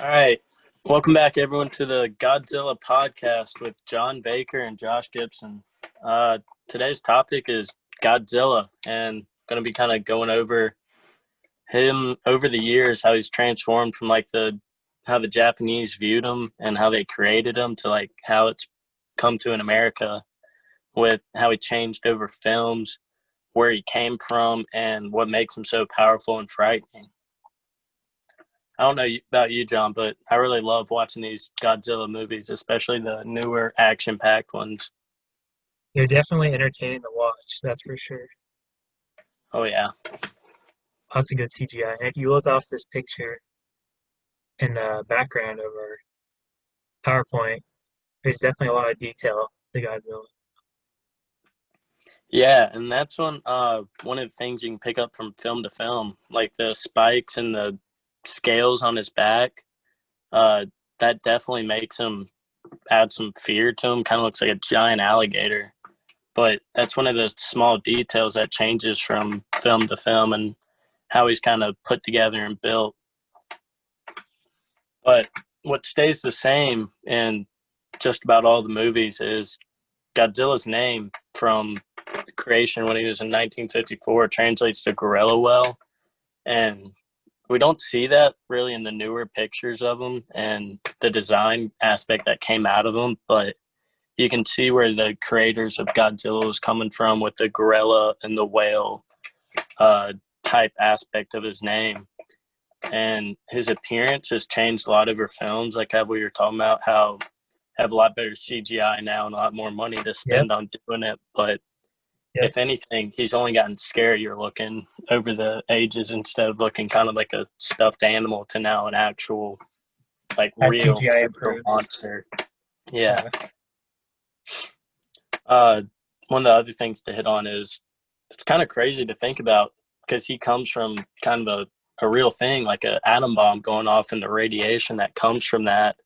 All right. Welcome back, everyone, to the Godzilla podcast with John Baker and Josh Gibson. Today's topic is Godzilla, and going to be kind of going over him over the years, how he's transformed from how the Japanese viewed him and how they created him to how it's come to in America, with how he changed over films, where he came from, and what makes him so powerful and frightening. I don't know about you, John, but I really love watching these Godzilla movies, especially the newer action-packed ones. They're definitely entertaining to watch, that's for sure. Oh, yeah. Lots of good CGI. And if you look off this picture in the background of our PowerPoint, there's definitely a lot of detail to Godzilla. Yeah, and that's one of the things you can pick up from film to film, like the spikes and the scales on his back. That definitely makes him add some fear to him. Kind of looks like a giant alligator. But that's one of the small details that changes from film to film and how he's kind of put together and built. But what stays the same in just about all the movies is Godzilla's name from creation when he was in 1954 translates to gorilla well. And we don't see that really in the newer pictures of him and the design aspect that came out of him, but you can see where the creators of Godzilla was coming from with the gorilla and the whale type aspect of his name. And his appearance has changed a lot of her films, like how we were talking about, how have a lot better CGI now and a lot more money to Yep, spend on doing it. But yep. if anything, he's only gotten scarier looking over the ages, instead of looking kind of like a stuffed animal to now an actual, As real CGI physical improves. monster. Yeah. Yeah. Uh, One of the other things to hit on is it's kind of crazy to think about, because he comes from kind of a real thing, like an atom bomb going off, and the radiation that comes from that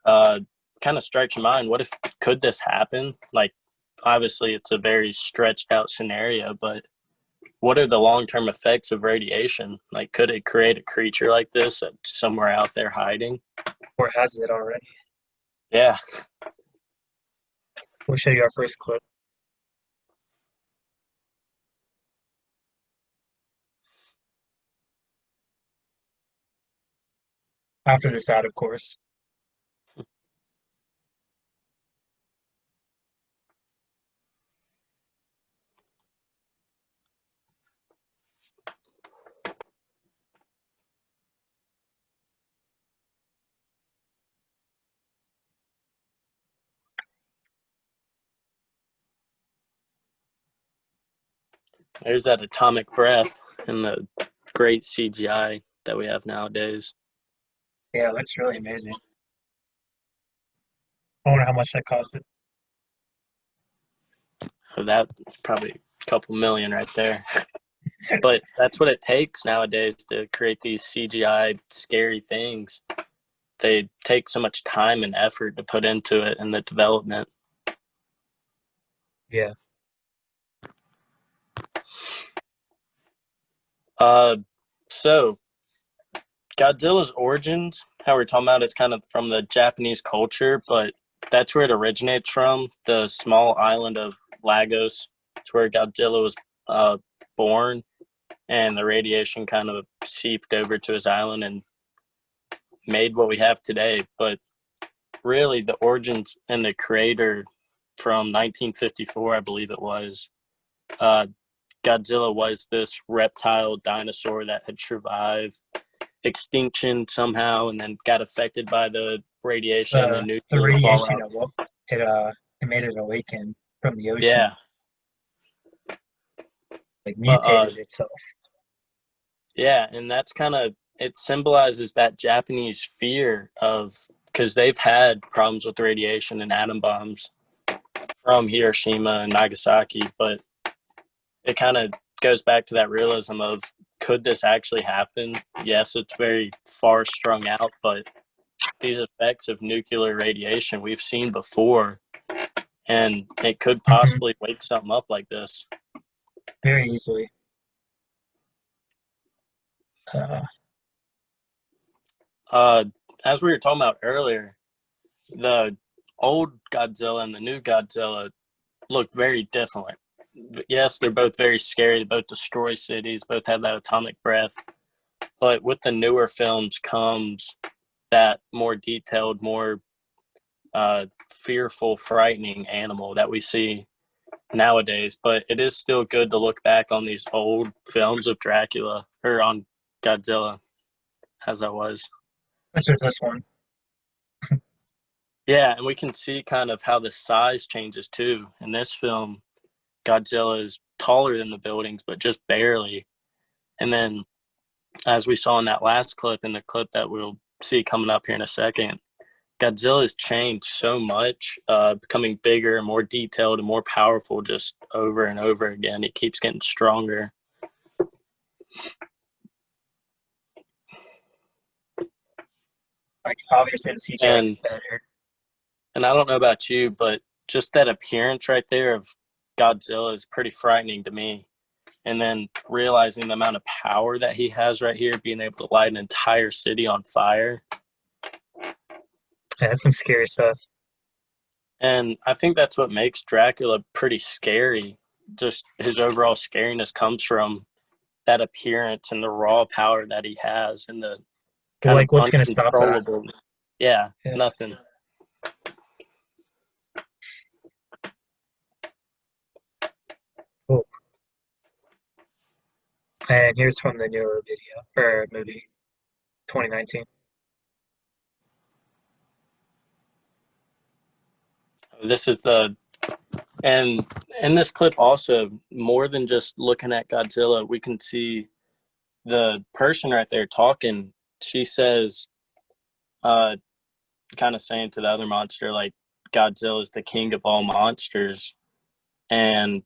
uh, kind of strikes your mind. What if, could this happen? Obviously, it's a very stretched out scenario, but what are the long-term effects of radiation? Could it create a creature like this somewhere out there hiding? Or has it already? Yeah. We'll show you our first clip. After this ad, of course. There's that atomic breath and the great CGI that we have nowadays. Yeah, that's really amazing. I wonder how much that costed. So that's probably a couple million right there. But that's what it takes nowadays to create these CGI scary things. They take so much time and effort to put into it and the development. Yeah. Uh, so Godzilla's origins, how we're talking about, is kind of from the Japanese culture, but that's where it originates from. The small island of Lagos. It's where Godzilla was born, and the radiation kind of seeped over to his island and made what we have today. But really, the origins and the creator from 1954, I believe it was, uh, Godzilla was this reptile dinosaur that had survived extinction somehow and then got affected by the radiation and The nuclear radiation fallout. awoke it made it awaken from the Yeah. ocean, like But mutated itself. yeah, and that's kind of, it symbolizes that Japanese fear of, because they've had problems with radiation and atom bombs from Hiroshima and Nagasaki, but it kind of goes back to that realism of, could this actually happen? Yes, it's very far strung out, but these effects of nuclear radiation we've seen before, and it could Hmm. possibly wake something up like this. Very easily. Uh, Uh, as we were talking about earlier, the old Godzilla and the new Godzilla look very different. Yes, they're both very scary. They both destroy cities, both have that atomic breath. But with the newer films comes that more detailed, more fearful, frightening animal that we see nowadays. But it is still good to look back on these old films of Dracula or on Godzilla as I was. Which is this one. Yeah, and we can see kind of how the size changes too. In this film, Godzilla is taller than the buildings, but just barely. And then, as we saw in that last clip, in the clip that we'll see coming up here in a second, Godzilla has changed so much, becoming bigger and more detailed and more powerful just over and over again. He keeps getting stronger. Like obviously the CGI And gets better. and I don't know about you, but just that appearance right there of Godzilla is pretty frightening to me. And then realizing the amount of power that he has right here, being able to light an entire city on fire. Yeah, that's some scary stuff. And I think that's what makes Dracula pretty scary. Just his overall scariness comes from that appearance and the raw power that he has and the But kind of like, what's gonna stop that? uncontrollable. Yeah, Yeah. nothing. Cool. And here's from the newer video or movie, 2019. This is the and in this clip also more than just looking at Godzilla, we can see the person right there talking. She says, uh, kind of saying to the other monster like Godzilla is the king of all monsters, and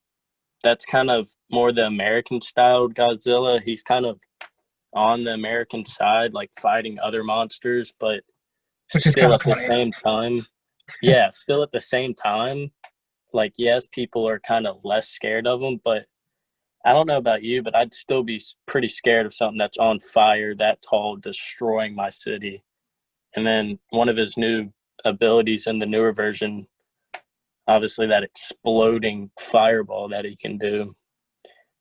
that's kind of more the American styled Godzilla. He's kind of on the American side, like fighting other monsters, but Which is kind still of at the funny. same time, yeah, still at the same time, like yes, people are kind of less scared of him, but I don't know about you, but I'd still be pretty scared of something that's on fire that tall, destroying my city. And then one of his new abilities in the newer version, obviously that exploding fireball that he can do.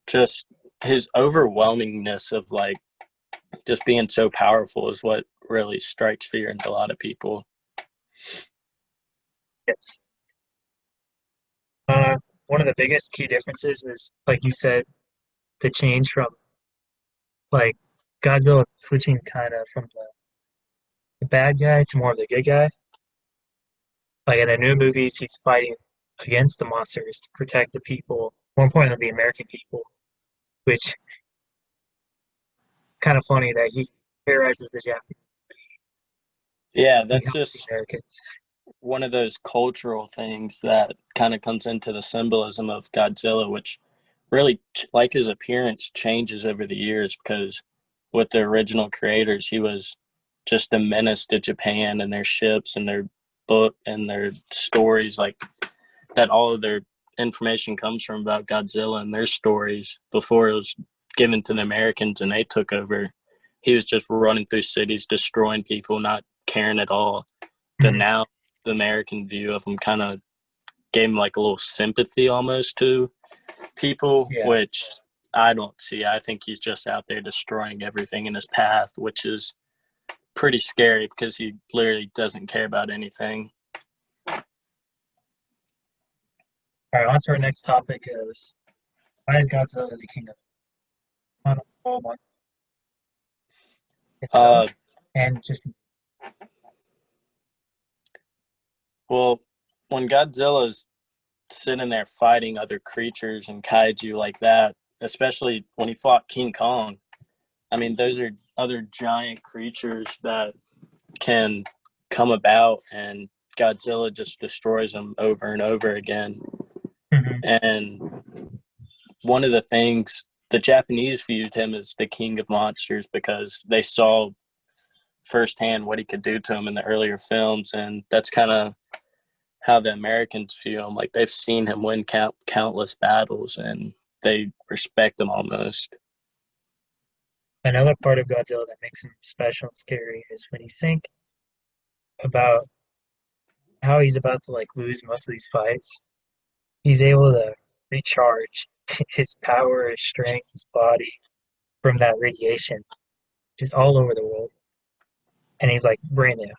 Just his overwhelmingness of like just being so powerful is what really strikes fear into a lot of people. Yes. One of the biggest key differences is, like you said, the change from like Godzilla switching kind of from the bad guy to more of the good guy. Like in the new movies, he's fighting against the monsters to protect the people, more importantly, the American people, which kind of funny that he terrorizes the Japanese. Yeah, He that's helps the just Americans. one of those cultural things that kind of comes into the symbolism of Godzilla, which really, like his appearance, changes over the years because with the original creators, he was just a menace to Japan and their ships and their book and their stories, like that all of their information comes from about Godzilla and their stories before it was given to the Americans and they took over. He was just running through cities, destroying people, not caring at all. But Mhm. now the American view of him kind of gave him like a little sympathy almost to people, Yeah. which I don't see. I think he's just out there destroying everything in his path, which is pretty scary because he literally doesn't care about anything. All right, on to our next topic is why is Godzilla the king of all monsters itself? Uh, And just well, when Godzilla's sitting there fighting other creatures and kaiju like that, especially when he fought King Kong, I mean, those are other giant creatures that can come about, and Godzilla just destroys them over and over again. mhm. And one of the things the Japanese viewed him as the king of monsters because they saw firsthand what he could do to them in the earlier films, and that's kind of how the Americans view him. Like they've seen him win countless battles, and they respect him almost. Another part of Godzilla that makes him special and scary is when you think about how he's about to like lose most of these fights. He's able to recharge his power, his strength, his body from that radiation, just all over the world. And he's like brand new,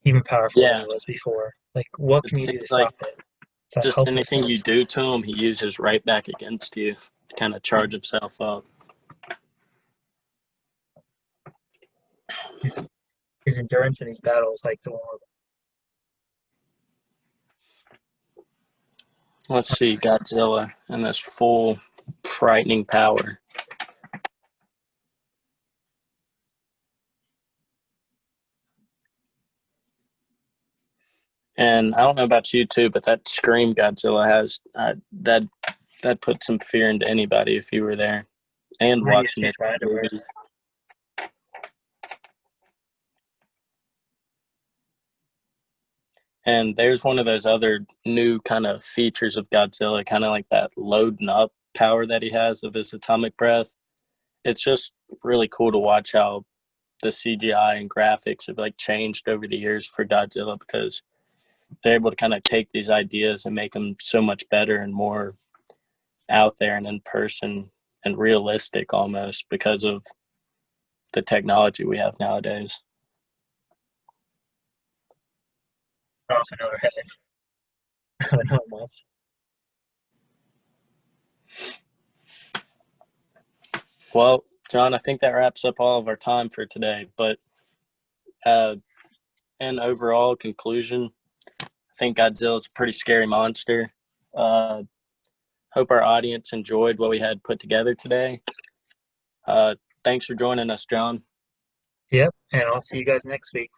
even powerful than he Yeah, was before. Like, what it can you do seems to like stop it? It's that just anything you helplessness. do to him, he uses right back against you to kind of charge himself up. His, his endurance in these battles, like the one. Let's see, Godzilla and this full frightening power. And I don't know about you too, but that scream Godzilla has, that put some fear into anybody if you were there and When he watching shoots it right in into the Earth. movie. And there's one of those other new kind of features of Godzilla, kind of like that loading up power that he has of his atomic breath. It's just really cool to watch how the CGI and graphics have like changed over the years for Godzilla because they're able to kind of take these ideas and make them so much better and more out there and in person and realistic almost because of the technology we have nowadays. Off another head. Almost. Well, John, I think that wraps up all of our time for today. But uh, in overall conclusion, I think Godzilla is a pretty scary monster. Uh, Hope our audience enjoyed what we had put together today. Uh, Thanks for joining us, John. Yep. And I'll see you guys next week.